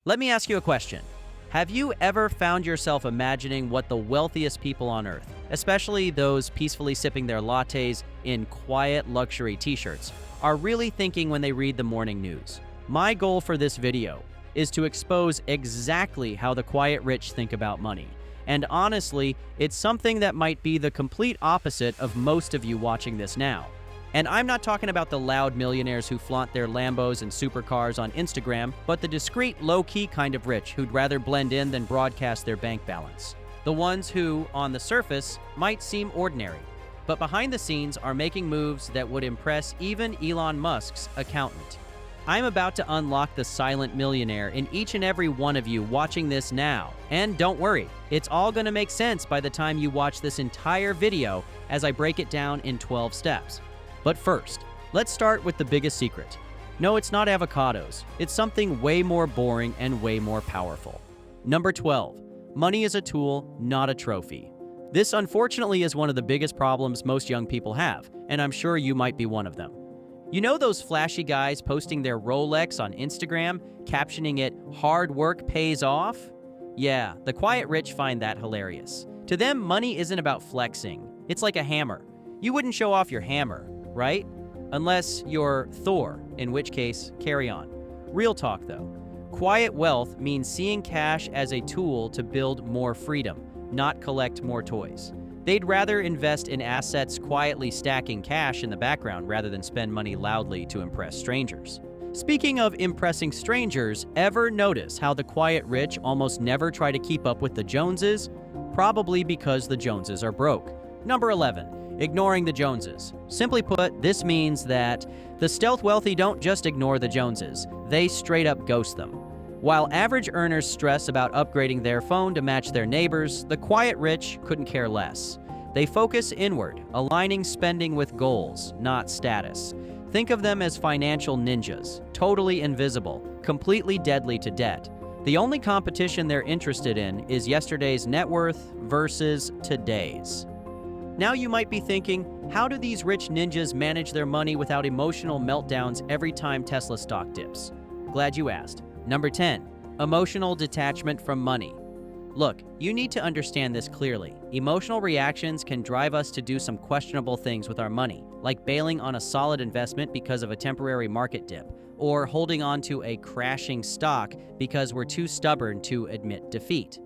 Let me ask you a question. Have you ever found yourself imagining what the wealthiest people on earth, especially those peacefully sipping their lattes in quiet luxury t-shirts, are really thinking when they read the morning news? My goal for this video is to expose exactly how the quiet rich think about money. And honestly, it's something that might be the complete opposite of most of you watching this now. And I'm not talking about the loud millionaires who flaunt their Lambos and supercars on Instagram, but the discreet, low-key kind of rich who'd rather blend in than broadcast their bank balance. The ones who, on the surface, might seem ordinary, but behind the scenes are making moves that would impress even Elon Musk's accountant. I'm about to unlock the silent millionaire in each and every one of you watching this now. And don't worry, it's all gonna make sense by the time you watch this entire video as I break it down in 12 steps. But first, let's start with the biggest secret. No, it's not avocados. It's something way more boring and way more powerful. Number 12, money is a tool, not a trophy. This unfortunately is one of the biggest problems most young people have, and I'm sure you might be one of them. You know those flashy guys posting their Rolex on Instagram, captioning it, "Hard work pays off"? Yeah, the quiet rich find that hilarious. To them, money isn't about flexing. It's like a hammer. You wouldn't show off your hammer, right? Unless you're Thor, in which case, carry on. Real talk though. Quiet wealth means seeing cash as a tool to build more freedom, not collect more toys. They'd rather invest in assets quietly stacking cash in the background rather than spend money loudly to impress strangers. Speaking of impressing strangers, ever notice how the quiet rich almost never try to keep up with the Joneses? Probably because the Joneses are broke. Number 11. Ignoring the Joneses. Simply put, this means that the stealth wealthy don't just ignore the Joneses, they straight up ghost them. While average earners stress about upgrading their phone to match their neighbors, the quiet rich couldn't care less. They focus inward, aligning spending with goals, not status. Think of them as financial ninjas, totally invisible, completely deadly to debt. The only competition they're interested in is yesterday's net worth versus today's. Now you might be thinking, how do these rich ninjas manage their money without emotional meltdowns every time Tesla stock dips? Glad you asked. Number 10, emotional detachment from money. Look, you need to understand this clearly. Emotional reactions can drive us to do some questionable things with our money, like bailing on a solid investment because of a temporary market dip, or holding on to a crashing stock because we're too stubborn to admit defeat.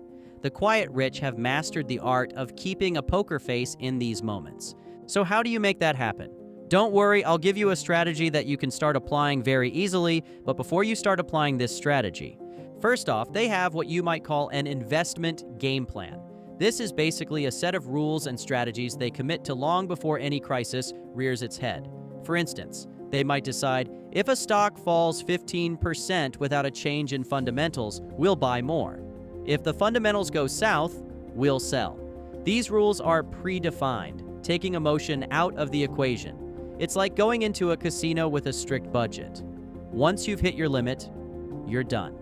The quiet rich have mastered the art of keeping a poker face in these moments. So how do you make that happen? Don't worry, I'll give you a strategy that you can start applying very easily, but before you start applying this strategy, first off, they have what you might call an investment game plan. This is basically a set of rules and strategies they commit to long before any crisis rears its head. For instance, they might decide, if a stock falls 15% without a change in fundamentals, we'll buy more. If the fundamentals go south, we'll sell. These rules are predefined, taking emotion out of the equation. It's like going into a casino with a strict budget. Once you've hit your limit, you're done,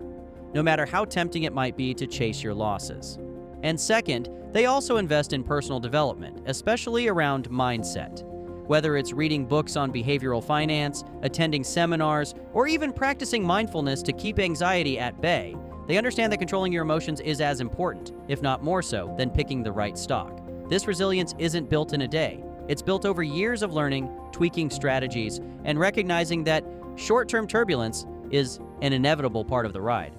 no matter how tempting it might be to chase your losses. And second, they also invest in personal development, especially around mindset. Whether it's reading books on behavioral finance, attending seminars, or even practicing mindfulness to keep anxiety at bay, they understand that controlling your emotions is as important, if not more so, than picking the right stock. This resilience isn't built in a day. It's built over years of learning, tweaking strategies, and recognizing that short-term turbulence is an inevitable part of the ride.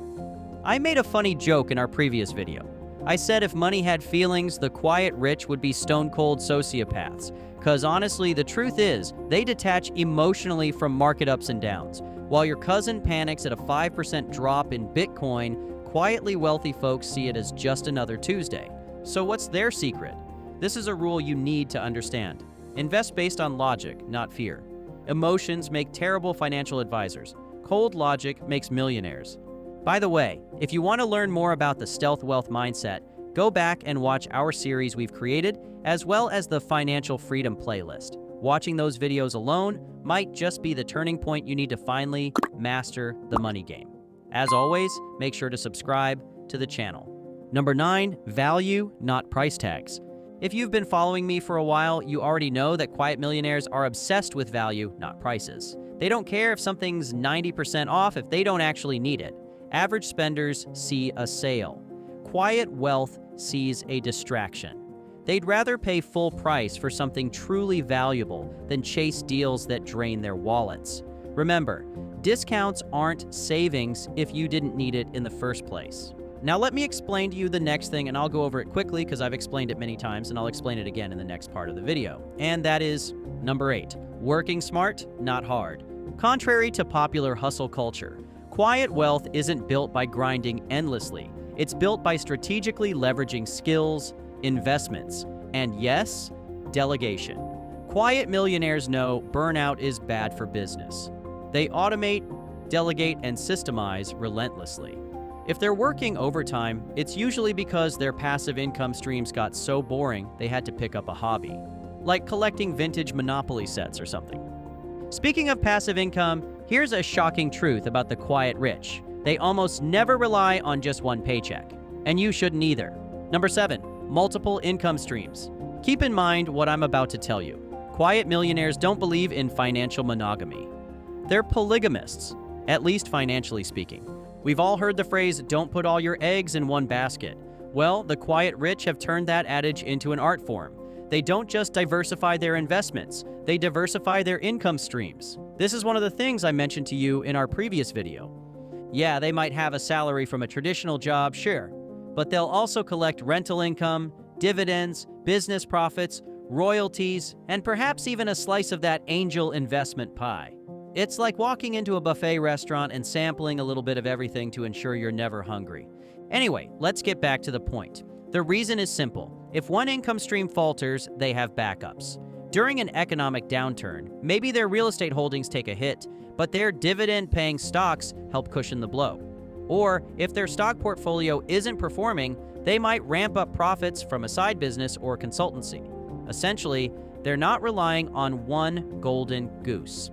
I made a funny joke in our previous video. I said if money had feelings, the quiet rich would be stone-cold sociopaths. Because honestly, the truth is, they detach emotionally from market ups and downs. While your cousin panics at a 5% drop in Bitcoin, quietly wealthy folks see it as just another Tuesday. So what's their secret? This is a rule you need to understand. Invest based on logic, not fear. Emotions make terrible financial advisors. Cold logic makes millionaires. By the way, if you want to learn more about the stealth wealth mindset, go back and watch our series we've created, as well as the Financial Freedom playlist. Watching those videos alone might just be the turning point you need to finally master the money game. As always, make sure to subscribe to the channel. Number 9, value, not price tags. If you've been following me for a while, you already know that quiet millionaires are obsessed with value, not prices. They don't care if something's 90% off if they don't actually need it. Average spenders see a sale. Quiet wealth sees a distraction. They'd rather pay full price for something truly valuable than chase deals that drain their wallets. Remember, discounts aren't savings if you didn't need it in the first place. Now let me explain to you the next thing, and I'll go over it quickly because I've explained it many times, and I'll explain it again in the next part of the video. And that is number 8, working smart, not hard. Contrary to popular hustle culture, quiet wealth isn't built by grinding endlessly. It's built by strategically leveraging skills, investments, and yes, delegation. Quiet millionaires know burnout is bad for business. They automate, delegate, and systemize relentlessly. If they're working overtime, it's usually because their passive income streams got so boring they had to pick up a hobby, like collecting vintage Monopoly sets or something. Speaking of passive income, here's a shocking truth about the quiet rich. They almost never rely on just one paycheck, and you shouldn't either. Number 7, multiple income streams. Keep in mind what I'm about to tell you. Quiet millionaires don't believe in financial monogamy. They're polygamists, at least financially speaking. We've all heard the phrase, don't put all your eggs in one basket. Well, the quiet rich have turned that adage into an art form. They don't just diversify their investments, they diversify their income streams. This is one of the things I mentioned to you in our previous video. Yeah, they might have a salary from a traditional job, sure, but they'll also collect rental income, dividends, business profits, royalties, and perhaps even a slice of that angel investment pie. It's like walking into a buffet restaurant and sampling a little bit of everything to ensure you're never hungry. Anyway, let's get back to the point. The reason is simple. If one income stream falters, they have backups. During an economic downturn, maybe their real estate holdings take a hit, but their dividend-paying stocks help cushion the blow. Or if their stock portfolio isn't performing, they might ramp up profits from a side business or consultancy. Essentially, they're not relying on one golden goose.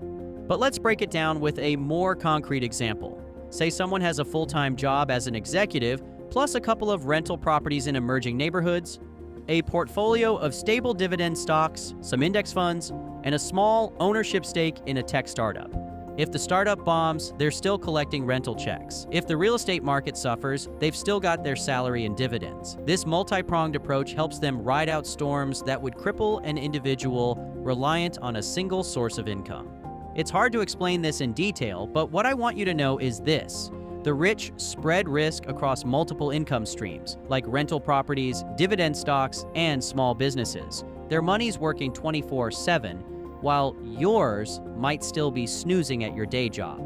But let's break it down with a more concrete example. Say someone has a full-time job as an executive, plus a couple of rental properties in emerging neighborhoods, a portfolio of stable dividend stocks, some index funds, and a small ownership stake in a tech startup. If the startup bombs, they're still collecting rental checks. If the real estate market suffers, they've still got their salary and dividends. This multi-pronged approach helps them ride out storms that would cripple an individual reliant on a single source of income. It's hard to explain this in detail, but what I want you to know is this. The rich spread risk across multiple income streams, like rental properties, dividend stocks, and small businesses. Their money's working 24/7, while yours might still be snoozing at your day job.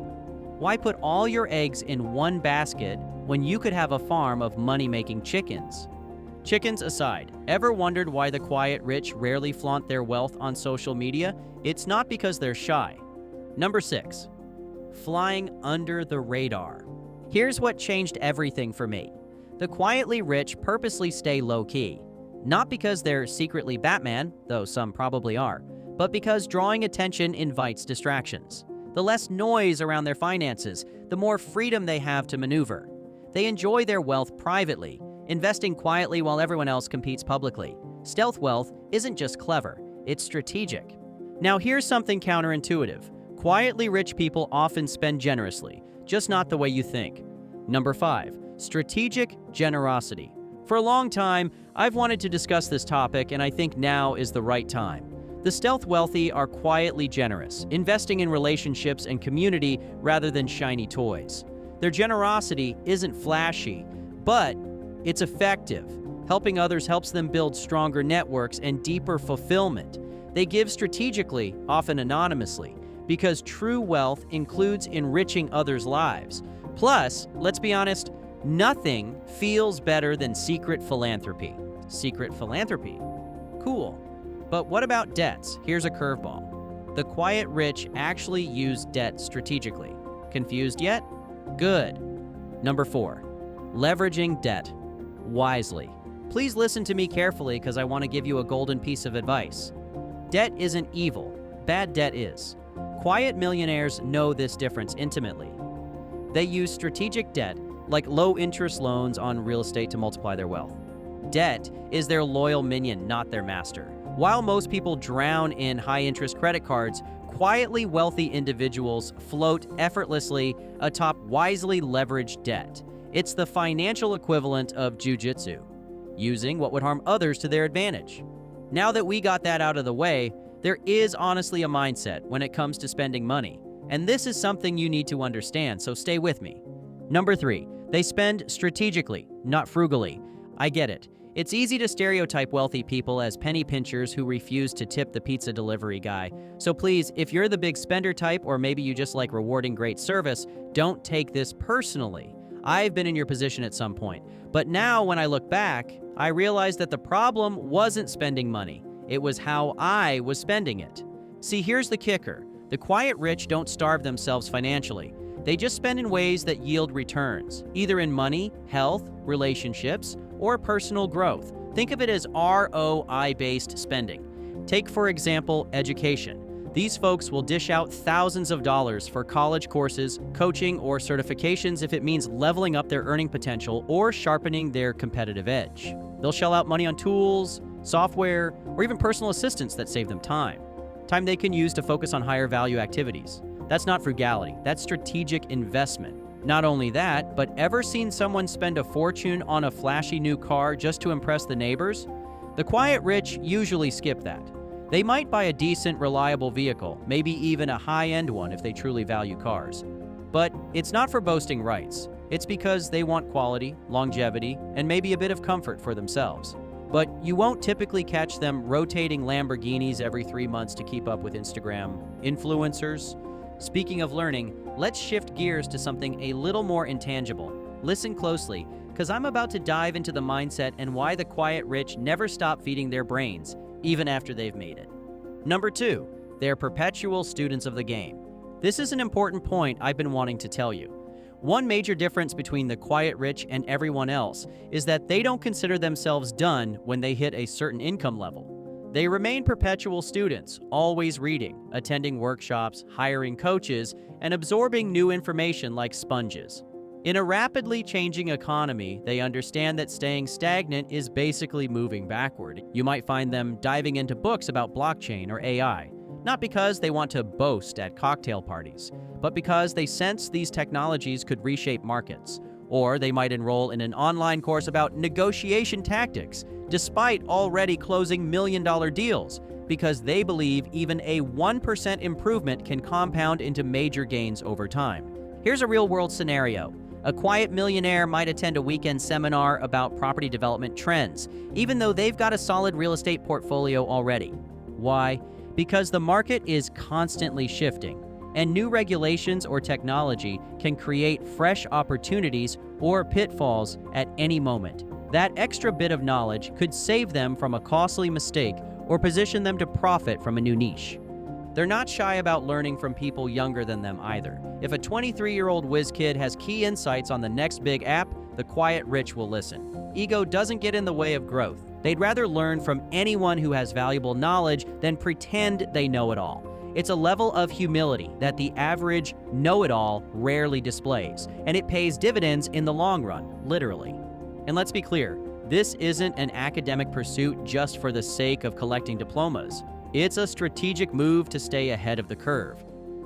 Why put all your eggs in one basket when you could have a farm of money-making chickens? Chickens aside, ever wondered why the quiet rich rarely flaunt their wealth on social media? It's not because they're shy. Number 6, flying under the radar. Here's what changed everything for me. The quietly rich purposely stay low-key, not because they're secretly Batman, though some probably are, but because drawing attention invites distractions. The less noise around their finances, the more freedom they have to maneuver. They enjoy their wealth privately, investing quietly while everyone else competes publicly. Stealth wealth isn't just clever, it's strategic. Now here's something counterintuitive. Quietly rich people often spend generously, just not the way you think. Number 5, strategic generosity. For a long time, I've wanted to discuss this topic, and I think now is the right time. The stealth wealthy are quietly generous, investing in relationships and community rather than shiny toys. Their generosity isn't flashy, but it's effective. Helping others helps them build stronger networks and deeper fulfillment. They give strategically, often anonymously, because true wealth includes enriching others' lives. Plus, let's be honest, nothing feels better than secret philanthropy. Secret philanthropy? Cool. But what about debts? Here's a curveball. The quiet rich actually use debt strategically. Confused yet? Good. Number 4, leveraging debt wisely. Please listen to me carefully because I want to give you a golden piece of advice. Debt isn't evil. Bad debt is. Quiet millionaires know this difference intimately. They use strategic debt, like low-interest loans on real estate, to multiply their wealth. Debt is their loyal minion, not their master. While most people drown in high-interest credit cards, quietly wealthy individuals float effortlessly atop wisely leveraged debt. It's the financial equivalent of jujitsu, using what would harm others to their advantage. Now that we got that out of the way, there is honestly a mindset when it comes to spending money, and this is something you need to understand, so stay with me. Number 3, they spend strategically, not frugally. I get it. It's easy to stereotype wealthy people as penny pinchers who refuse to tip the pizza delivery guy. So please, if you're the big spender type, or maybe you just like rewarding great service, don't take this personally. I've been in your position at some point. But now when I look back, I realize that the problem wasn't spending money. It was how I was spending it. See, here's the kicker. The quiet rich don't starve themselves financially. They just spend in ways that yield returns, either in money, health, relationships, or personal growth. Think of it as ROI-based spending. Take, for example, education. These folks will dish out thousands of dollars for college courses, coaching, or certifications if it means leveling up their earning potential or sharpening their competitive edge. They'll shell out money on tools, software, or even personal assistants that save them time. Time they can use to focus on higher value activities. That's not frugality, that's strategic investment. Not only that, but ever seen someone spend a fortune on a flashy new car just to impress the neighbors? The quiet rich usually skip that. They might buy a decent, reliable vehicle, maybe even a high-end one if they truly value cars. But it's not for boasting rights. It's because they want quality, longevity, and maybe a bit of comfort for themselves. But you won't typically catch them rotating Lamborghinis every 3 months to keep up with Instagram influencers. Speaking of learning, let's shift gears to something a little more intangible. Listen closely, because I'm about to dive into the mindset and why the quiet rich never stop feeding their brains, even after they've made it. Number 2, they're perpetual students of the game. This is an important point I've been wanting to tell you. One major difference between the quiet rich and everyone else is that they don't consider themselves done when they hit a certain income level. They remain perpetual students, always reading, attending workshops, hiring coaches, and absorbing new information like sponges. In a rapidly changing economy, they understand that staying stagnant is basically moving backward. You might find them diving into books about blockchain or AI, not because they want to boast at cocktail parties, but because they sense these technologies could reshape markets. Or they might enroll in an online course about negotiation tactics, despite already closing million-dollar deals, because they believe even a 1% improvement can compound into major gains over time. Here's a real-world scenario. A quiet millionaire might attend a weekend seminar about property development trends, even though they've got a solid real estate portfolio already. Why? Because the market is constantly shifting, and new regulations or technology can create fresh opportunities or pitfalls at any moment. That extra bit of knowledge could save them from a costly mistake or position them to profit from a new niche. They're not shy about learning from people younger than them either. If a 23-year-old whiz kid has key insights on the next big app, the quiet rich will listen. Ego doesn't get in the way of growth. They'd rather learn from anyone who has valuable knowledge than pretend they know it all. It's a level of humility that the average know-it-all rarely displays, and it pays dividends in the long run, literally. And let's be clear, this isn't an academic pursuit just for the sake of collecting diplomas. It's a strategic move to stay ahead of the curve.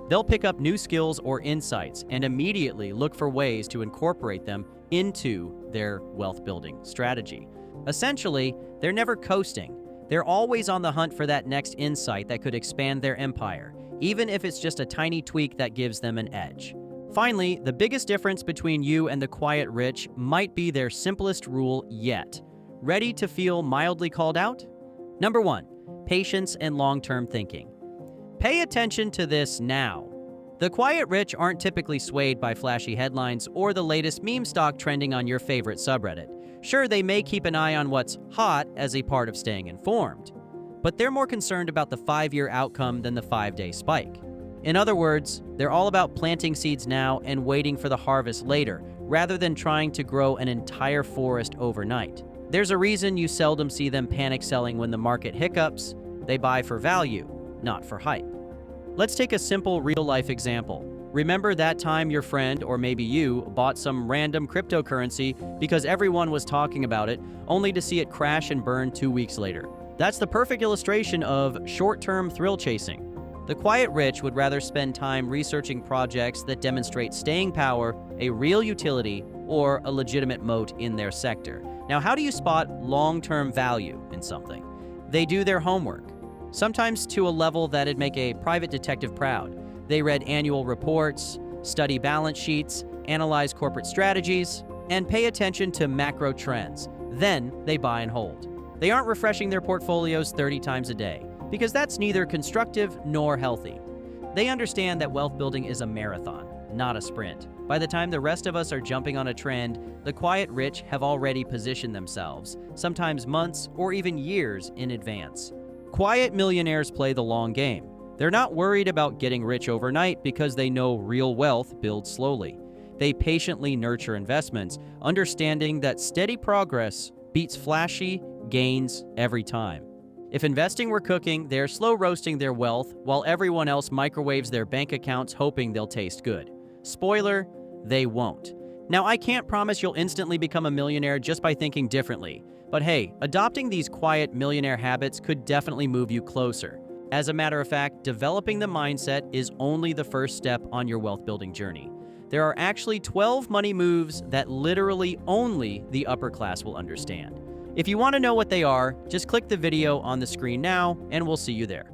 They'll pick up new skills or insights and immediately look for ways to incorporate them into their wealth-building strategy. Essentially, they're never coasting. They're always on the hunt for that next insight that could expand their empire, even if it's just a tiny tweak that gives them an edge. Finally, the biggest difference between you and the quiet rich might be their simplest rule yet. Ready to feel mildly called out? Number 1, patience and long-term thinking. Pay attention to this now. The quiet rich aren't typically swayed by flashy headlines or the latest meme stock trending on your favorite subreddit. Sure, they may keep an eye on what's hot as a part of staying informed, but they're more concerned about the 5-year outcome than the 5-day spike. In other words, they're all about planting seeds now and waiting for the harvest later, rather than trying to grow an entire forest overnight. There's a reason you seldom see them panic selling when the market hiccups. They buy for value, not for hype. Let's take a simple real-life example. Remember that time your friend, or maybe you, bought some random cryptocurrency because everyone was talking about it, only to see it crash and burn 2 weeks later? That's the perfect illustration of short-term thrill chasing. The quiet rich would rather spend time researching projects that demonstrate staying power, a real utility, or a legitimate moat in their sector. Now, how do you spot long-term value in something? They do their homework, sometimes to a level that'd make a private detective proud. They read annual reports, study balance sheets, analyze corporate strategies, and pay attention to macro trends. Then they buy and hold. They aren't refreshing their portfolios 30 times a day, because that's neither constructive nor healthy. They understand that wealth building is a marathon, not a sprint. By the time the rest of us are jumping on a trend, the quiet rich have already positioned themselves, sometimes months or even years in advance. Quiet millionaires play the long game. They're not worried about getting rich overnight because they know real wealth builds slowly. They patiently nurture investments, understanding that steady progress beats flashy gains every time. If investing were cooking, they're slow roasting their wealth while everyone else microwaves their bank accounts hoping they'll taste good. Spoiler, they won't. Now, I can't promise you'll instantly become a millionaire just by thinking differently, but hey, adopting these quiet millionaire habits could definitely move you closer. As a matter of fact, developing the mindset is only the first step on your wealth building journey. There are actually 12 money moves that literally only the upper class will understand. If you want to know what they are, just click the video on the screen now, and we'll see you there.